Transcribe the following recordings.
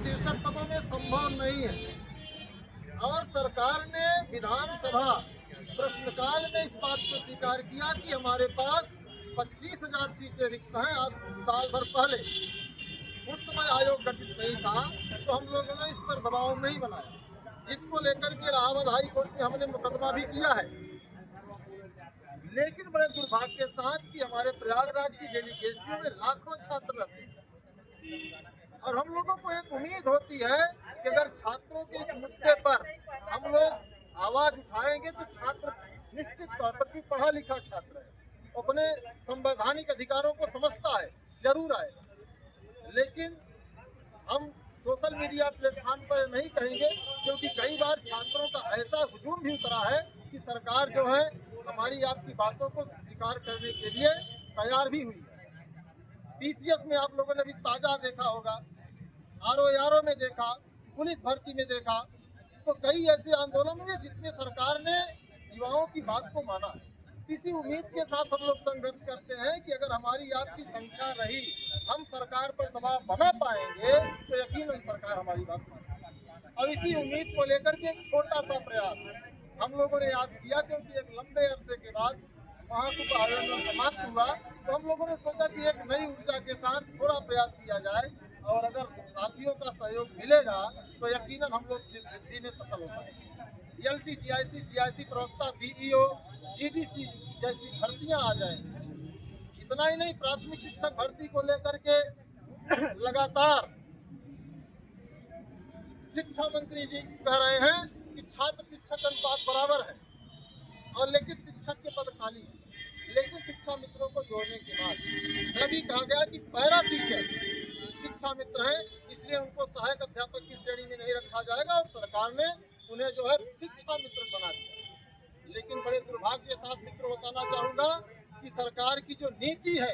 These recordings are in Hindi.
63 पदों में संभव नहीं है। और सरकार ने विधानसभा प्रश्नकाल में इस बात को स्वीकार किया कि हमारे पास 25,000 सीटें रिक्त हैं। आज साल भर पहले उस समय आयोग गठित नहीं था, तो हम लोगों ने इस पर दबाव नहीं बनाया, जिसको लेकर के इलाहाबाद हाई कोर्ट में हमने मुकदमा भी किया है। लेकिन बड़े दुर्भाग्य के साथ कि हमारे प्रयागराज की डेलीगेशियों में लाखों छात्र रहते हैं और हम लोगों को एक उम्मीद होती है कि अगर छात्रों के इस मुद्दे पर हम लोग आवाज उठाएंगे तो छात्र निश्चित तौर पर भी पढ़ा लिखा छात्र है, अपने संवैधानिक अधिकारों को समझता है, जरूर आएगा। लेकिन हम सोशल मीडिया प्लेटफॉर्म पर नहीं कहेंगे, क्योंकि कई बार छात्रों का ऐसा हुजूम भी उतरा है कि सरकार जो है हमारी आपकी बातों को स्वीकार करने के लिए तैयार भी हुई है। पीसीएस में आप लोगों ने भी ताजा देखा होगा, आरओ में देखा, पुलिस भर्ती में देखा, तो कई ऐसे आंदोलन हुए जिसमें सरकार ने युवाओं की बात को माना है। इसी उम्मीद के साथ हम लोग संघर्ष करते हैं कि अगर हमारी आपकी संख्या रही, हम सरकार पर दबाव बना पाएंगे तो यकीनन सरकार हमारी बात मानेगी। और इसी उम्मीद को लेकर के एक छोटा सा प्रयास हम लोगों ने आज किया, क्योंकि एक लंबे अरसे के बाद महाकुंभ आयोजन समाप्त हुआ, तो हम लोगों ने सोचा कि एक नई ऊर्जा के साथ थोड़ा प्रयास किया जाए, और अगर साथियों का सहयोग मिलेगा तो यकीनन हम लोग वृद्धि में सफल हो पाएंगे। एलटी, जीआईसी प्रवक्ता, बीईओ, जीडीसी जैसी भर्तियां आ जाएंगी। इतना ही नहीं, प्राथमिक शिक्षक भर्ती को लेकर के लगातार शिक्षा मंत्री जी कह रहे हैं कि छात्र शिक्षक अनुपात बराबर है, और लेकिन शिक्षक के पद खाली है। लेकिन शिक्षा मित्रों को जोड़ने के बाद यह भी कहा गया कि पैरा टीचर शिक्षा मित्र हैं, इसलिए उनको सहायक अध्यापक की श्रेणी में नहीं रखा जाएगा, और सरकार ने उन्हें जो है शिक्षा मित्र बना दिया। लेकिन बड़े दुर्भाग्य के साथ मित्र बताना चाहूंगा कि सरकार की जो नीति है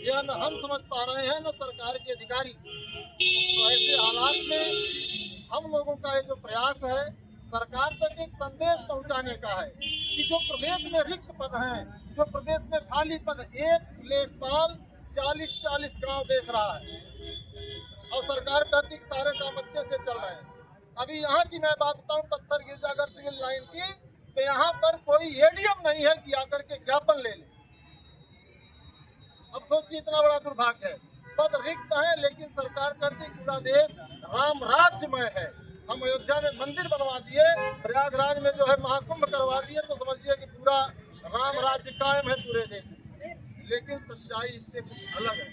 यह न हम समझ पा रहे हैं न सरकार के अधिकारी। तो ऐसे हालात में हम लोगों का ये जो प्रयास है सरकार तक एक संदेश पहुंचाने का है कि जो प्रदेश में रिक्त पद हैं, जो प्रदेश में खाली पद, एक लेखपाल 40-40 गांव देख रहा है, और सरकार कहती है सारे काम अच्छे से चल रहे हैं। अभी यहाँ की मैं बात बताऊं, पत्थर गिरजागर सिविल लाइन की, तो यहाँ पर कोई एडीएम नहीं है कि आकर के ज्ञापन ले ले। अब सोचिए, इतना बड़ा दुर्भाग्य है, पद रिक्त है, लेकिन सरकार कहती पूरा देश राम राज्यमय है। हम अयोध्या में मंदिर बनवा दिए, प्रयागराज में जो है महाकुंभ करवा दिए, तो समझिए कि पूरा राम राज्य कायम है पूरे देश में। लेकिन सच्चाई इससे कुछ अलग है,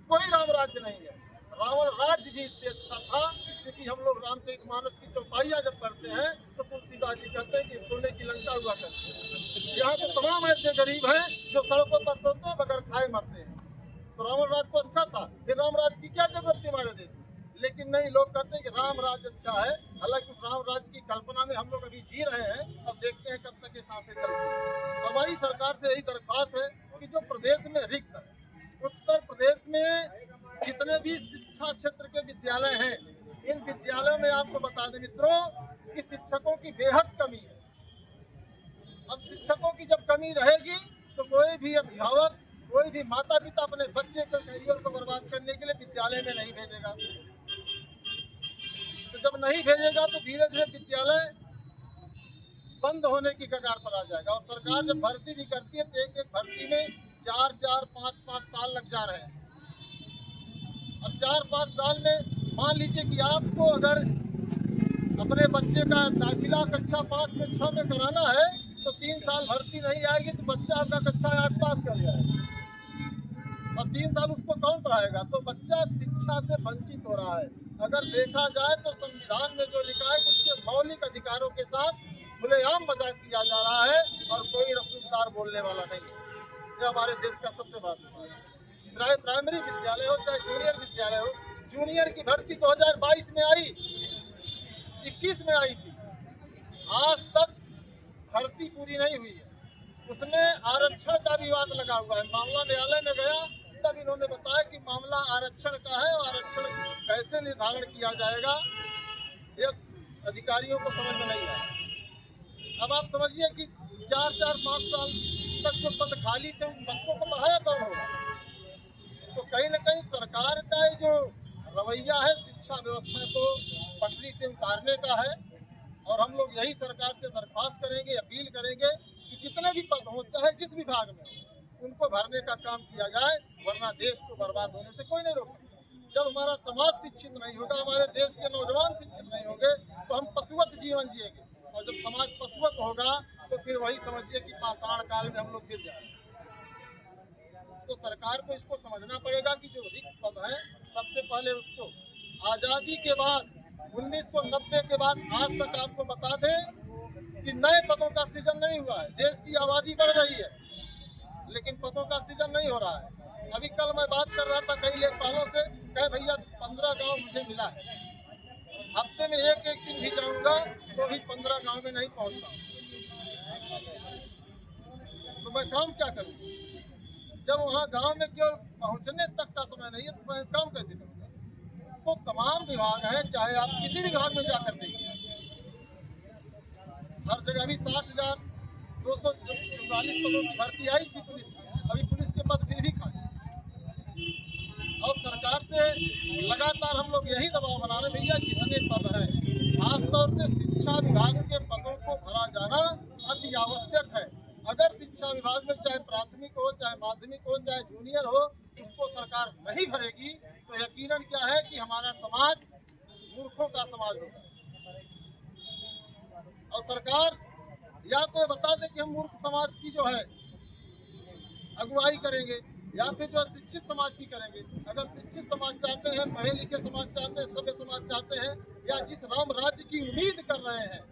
कोई राम राज्य नहीं है। रावण राज्य भी इससे अच्छा था, क्योंकि हम लोग रामचरितमानस की चौपाइयाँ जब पढ़ते हैं तो तुलसीदास जी कहते हैं कि सोने की लंका हुआ करती है। यहाँ तो तमाम ऐसे गरीब हैं जो सड़कों पर सोते हैं, बगैर खाए मरते हैं। तो रावण राज्य तो अच्छा था, फिर राम राज्य की क्या जरूरत थी हमारे देश में? लेकिन नहीं, लोग कहते हैं कि राम राज्य अच्छा है। हालांकि उस राम राज्य की कल्पना में हम लोग अभी जी रहे हैं, अब देखते हैं कब तक ये सांसें चलती हैं। हमारी सरकार से यही दरख्वास्त है कि जो प्रदेश में रिक्त है, उत्तर प्रदेश में जितने भी शिक्षा क्षेत्र के विद्यालय हैं, इन विद्यालयों में आपको बता दें मित्रों कि शिक्षकों की बेहद कमी है। अब शिक्षकों की जब कमी रहेगी तो कोई भी अभिभावक, कोई भी माता पिता अपने बच्चे के करियर को बर्बाद करने के लिए विद्यालय में नहीं भेजेगा। तो जब नहीं भेजेगा तो धीरे धीरे विद्यालय बंद होने की कगार पर आ जाएगा। और सरकार जब भर्ती भी करती है तो एक भर्ती में 4-4, 5-5 साल लग जा रहे हैं। अब 4-5 साल में मान लीजिए कि आपको अगर अपने बच्चे का दाखिला कक्षा 5 में 6 में कराना है तो 3 साल भर्ती नहीं आएगी तो बच्चा आपका कक्षा 8 पास कर जाएगा, और 3 साल उसको कौन पढ़ाएगा? तो बच्चा शिक्षा से वंचित हो रहा है। अगर देखा जाए तो संविधान में जो लिखा है उसके मौलिक अधिकारों के साथ खुलेआम मजाक किया जा रहा है, और कोई रसूखदार बोलने वाला नहीं है। ये हमारे देश का सबसे बड़ा दुर्भाग्य है। चाहे प्राइमरी विद्यालय हो चाहे जूनियर विद्यालय हो, जूनियर की भर्ती 2022 में आई, 21 में आई थी, आज तक भर्ती पूरी नहीं हुई है। उसमें आरक्षण का विवाद लगा हुआ है। मामला न्यायालय में गया तब इन्होंने बताया कि मामला आरक्षण का है, और आरक्षण कैसे निर्धारण किया जाएगा ये अधिकारियों को समझ में नहीं आया। अब आप समझिए कि 4-4, 5 साल तक जो पद खाली थे उन बच्चों को पढ़ाया कौन होगा? तो कहीं न कहीं सरकार का जो रवैया है शिक्षा व्यवस्था को पटरी से उतारने का है। और हम लोग यही सरकार से दरख्वास्त करेंगे, अपील करेंगे कि जितने भी पद हों, चाहे जिस विभाग में हो, उनको भरने का काम किया जाए, वरना देश को बर्बाद होने से कोई नहीं रोक सकता। जब हमारा समाज शिक्षित नहीं होगा, हमारे देश के नौजवान शिक्षित नहीं होंगे, तो हम पशुवत जीवन जिएंगे। और जब समाज पशुवत होगा तो फिर वही समझिए कि पाषाण काल में हम लोग गिर जाएंगे। तो सरकार को इसको समझना पड़ेगा कि जो रिक्त पद है, सबसे पहले उसको आज़ादी के बाद 1990 के बाद आज तक आपको बता दें कि नए पदों का सृजन नहीं हुआ है। देश की आबादी बढ़ रही है लेकिन पदों का सृजन नहीं हो रहा है। अभी कल मैं बात कर रहा था कई लेखपालों से, कहे भैया 15 गांव मुझे मिला है, हफ्ते में एक दिन भी जाऊंगा तो भी 15 गांव में नहीं पहुंचता, तो मैं काम क्या करूं? जब वहां गांव में केवल पहुंचने तक का समय नहीं है तो मैं काम कैसे करूंगा? तो तमाम विभाग हैं, चाहे आप किसी भी विभाग में जाकर देखिए, हर जगह भी 60,244 पदों की भर्ती आई थी पुलिस में, अभी पुलिस के पद फिर भी खाली। और सरकार से लगातार हम लोग यही दबाव बना रहे, भैया जितने पद हैं, खासतौर से शिक्षा विभाग के पदों को भरा जाना अति आवश्यक है। अगर शिक्षा विभाग में चाहे प्राथमिक हो, चाहे माध्यमिक हो, चाहे जूनियर हो, उसको सरकार नहीं भरेगी तो यकीनन क्या है कि हमारा समाज मूर्खों का समाज होगा। और सरकार या तो बता दे कि हम मूर्ख समाज की जो है अगुवाई करेंगे, या फिर जो शिक्षित समाज की करेंगे। अगर शिक्षित समाज चाहते हैं, पढ़े लिखे समाज चाहते हैं, सभ्य समाज चाहते हैं, या जिस राम राज्य की उम्मीद कर रहे हैं,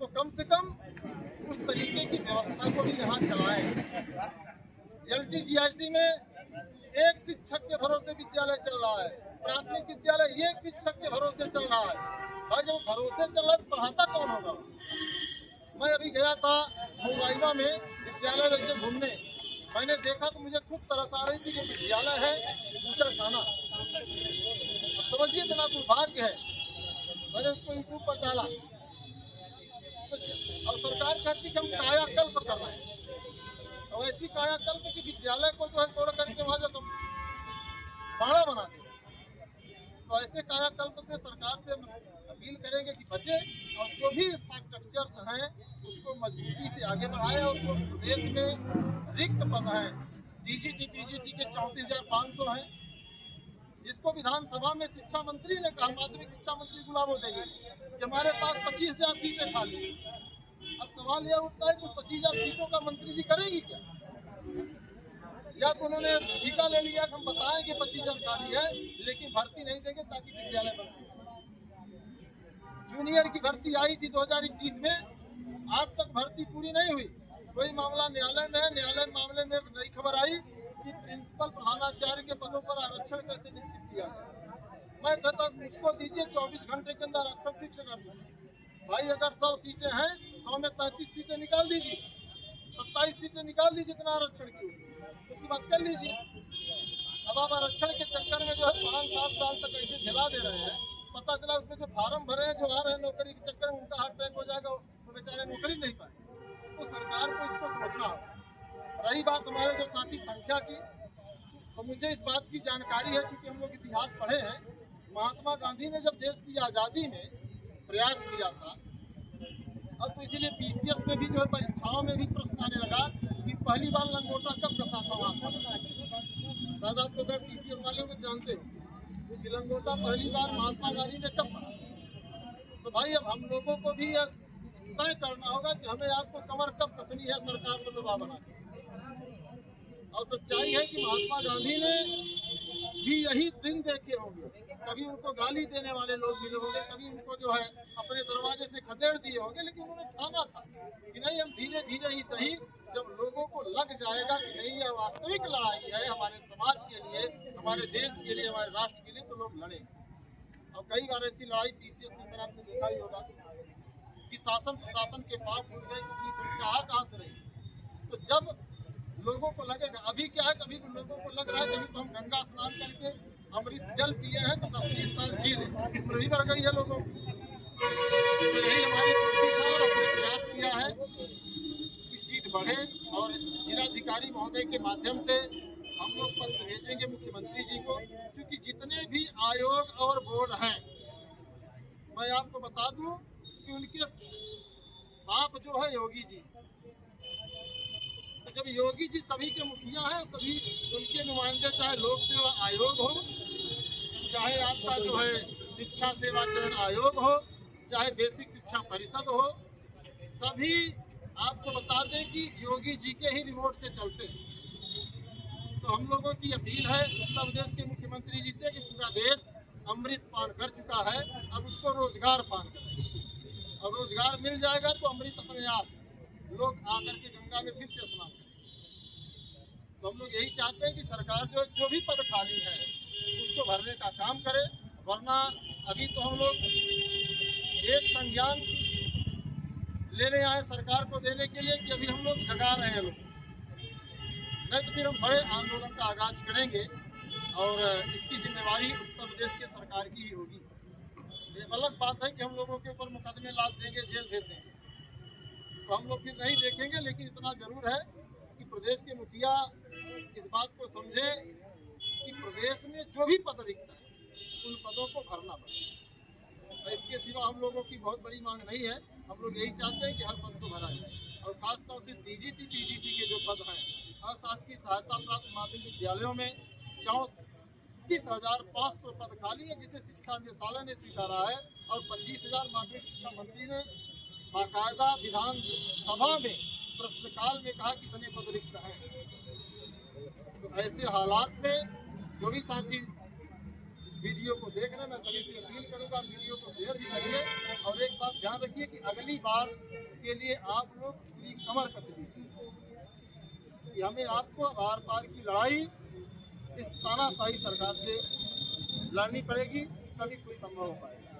तो कम से कम उस तरीके की व्यवस्था को भी यहाँ चलाएं। LTGIC में एक शिक्षक के भरोसे विद्यालय चल रहा है, प्राथमिक विद्यालय एक शिक्षक के भरोसे चल रहा है। भाई जब भरोसे चल रहा है तो पढ़ाता कौन होगा? मैं अभी गया था मुंबईवा में विद्यालय वैसे घूमने, मैंने देखा तो मुझे खूब तरस आ रही थी कि विद्यालय है ऊंचा खाना। अब समझिए कितना दुर्भाग्य है। मैंने उसको यूट्यूब पर डाला तो अब सरकार कहती कि हम कायाकल्प कर रहे हैं, और ऐसी कायाकल्प की विद्यालय को जो है तोड़ करके वहाँ जो बाड़ा बना दे। तो ऐसे कायाकल्प से सरकार से अपील करेंगे कि बचे, और जो भी इंफ्रास्ट्रक्चर्स हैं उसको मजबूती से आगे बढ़ाए। और जो प्रदेश में रिक्त पद हैं, DGT PGT के 34,500 हैं, जिसको विधानसभा में शिक्षा मंत्री ने कहा, माध्यमिक शिक्षा मंत्री गुलाबो देंगे कि हमारे पास 25,000 सीटें खाली हैं। अब सवाल यह उठता है कि 25,000 सीटों का मंत्री जी करेगी क्या? या तो उन्होंने ठेका ले लिया कि हम बताएं कि 25,000 खाली है लेकिन भर्ती नहीं देंगे ताकि विद्यालय बंद। जूनियर की भर्ती आई थी 2021 में, आज तक भर्ती पूरी नहीं हुई। कोई मामला न्यायालय में है, न्यायालय मामले में नई खबर आई कि प्रिंसिपल प्रधानाचार्य के पदों पर आरक्षण कैसे निश्चित किया जाए। मैं कहता हूँ उसको दीजिए 24 घंटे के अंदर आरक्षण फिक्स कर दीजिए। भाई अगर 100 सीटें हैं, 100 में 33 सीटें निकाल दीजिए, 27 सीटें निकाल दीजिए, जितना आरक्षण की उसकी बात कर लीजिए। अब आप आरक्षण के चक्कर में जो है 5-7 साल तक ऐसे झेला दे रहे हैं, पता चला उसमें जो फार्म भरे हैं, जो आ रहे हैं नौकरी के चक्कर में, उनका हार्ट अटैक हो जाएगा तो बेचारे नौकरी नहीं पाए। तो सरकार को इसको समझना होगा। रही बात हमारे जो साथी संख्या की, तो मुझे इस बात की जानकारी है क्योंकि हम लोग इतिहास पढ़े हैं। महात्मा गांधी ने जब देश की आज़ादी में प्रयास किया था, अब तो इसीलिए PCS में भी जो है परीक्षाओं में भी प्रश्न आने लगा कि पहली बार लंगोटा कब कसा था महात्मा गांधी। शायद आप लोग PCS वाले को जानते हो कि लंगोटा पहली बार महात्मा गांधी ने कब पढ़ा। तो भाई अब हम लोगों को भी तय करना होगा कि हमें आपको कमर कब कसनी है सरकार को दबाव बना। और सच्चाई है कि महात्मा गांधी ने भी यही दिन देखे होंगे, कभी उनको गाली देने वाले लोग मिले होंगे, कभी उनको जो है अपने दरवाजे से खदेड़ दिए होंगे, लेकिन उन्होंने ठाना था कि नहीं, हम धीरे धीरे ही सही, जब लोगों को लग जाएगा कि नहीं यह वास्तविक लड़ाई है हमारे समाज के लिए, हमारे देश के लिए, हमारे राष्ट्र के लिए, तो लोग लड़ेंगे। और कई बार ऐसी लड़ाई PCS के अंदर आपने देखा ही होगा कि शासन प्रशासन के पाप फूट गए, कितनी संख्या कहाँ से रही। तो जब लोगों को लगेगा, अभी क्या है, कभी लोगों को लग रहा है कभी तो हम गंगा स्नान करके अमृत जल पिए हैं तो 10-20 साल जी ले, उम्र भी बढ़ गई है लोगों की। तो यही हमारी कोशिश है और हमने प्रयास किया है कि सीट बढ़े, और जिलाधिकारी महोदय के माध्यम से हम लोग पत्र भेजेंगे मुख्यमंत्री जी को, क्योंकि जितने भी आयोग और बोर्ड हैं, मैं आपको बता दूं कि उनके बाप जो है योगी जी, तो जब योगी जी सभी के मुखिया हैं, सभी उनके नुमाइंदे, चाहे लोक सेवा आयोग हो, चाहे आपका जो है शिक्षा सेवा चयन आयोग हो, चाहे बेसिक शिक्षा परिषद हो, सभी आपको बता दें कि योगी जी के ही रिमोट से चलते हैं। तो हम लोगों की अपील है उत्तर प्रदेश के मुख्यमंत्री जी से कि पूरा देश अमृत पान कर चुका है, अब उसको रोजगार पान करें, और रोजगार मिल जाएगा तो अमृत अपने आप लोग आकर के गंगा में फिर से स्नान करें। तो हम लोग यही चाहते हैं कि सरकार जो भी पद खाली है उसको भरने का काम करे, वरना अभी तो हम लोग एक संज्ञान लेने आए सरकार को देने के लिए कि अभी हम लोग जगा रहे हैं लोग, नहीं तो फिर हम बड़े आंदोलन का आगाज करेंगे और इसकी जिम्मेवारी उत्तर प्रदेश के सरकार की ही होगी। ये अलग बात है कि हम लोगों के ऊपर मुकदमे लाद देंगे, जेल भेज देंगे, तो हम लोग फिर नहीं देखेंगे। लेकिन इतना जरूर है कि प्रदेश के मुखिया इस बात को समझे कि प्रदेश में जो भी पद रिक्त है उन पदों को भरना पड़ेगा। इसके सिवा हम लोगों की बहुत बड़ी मांग नहीं है। हम लोग यही चाहते हैं कि हर पद को भरा जाए, और खासतौर से टीजीटी पीजीटी के जो पद हैं अशासकीय सहायता प्राप्त माध्यमिक विद्यालयों में 34,500 पद खाली है, जिसे शिक्षा निदेशालय ने स्वीकारा है, और 25,000 माध्यमिक शिक्षा मंत्री ने बाकायदा विधान सभा में प्रश्नकाल में कहा कि कितने पद रिक्त हैं। तो ऐसे हालात में जो भी साथी इस वीडियो को देख रहे हैं, मैं सभी से अपील करूंगा वीडियो को शेयर भी करिए, और एक बात ध्यान रखिए कि अगली बार के लिए आप लोग पूरी कमर कस लीजिए कि हमें आपको आर पार की लड़ाई इस तानाशाही सरकार से लड़नी पड़ेगी, तभी कुछ संभव हो पाएगा।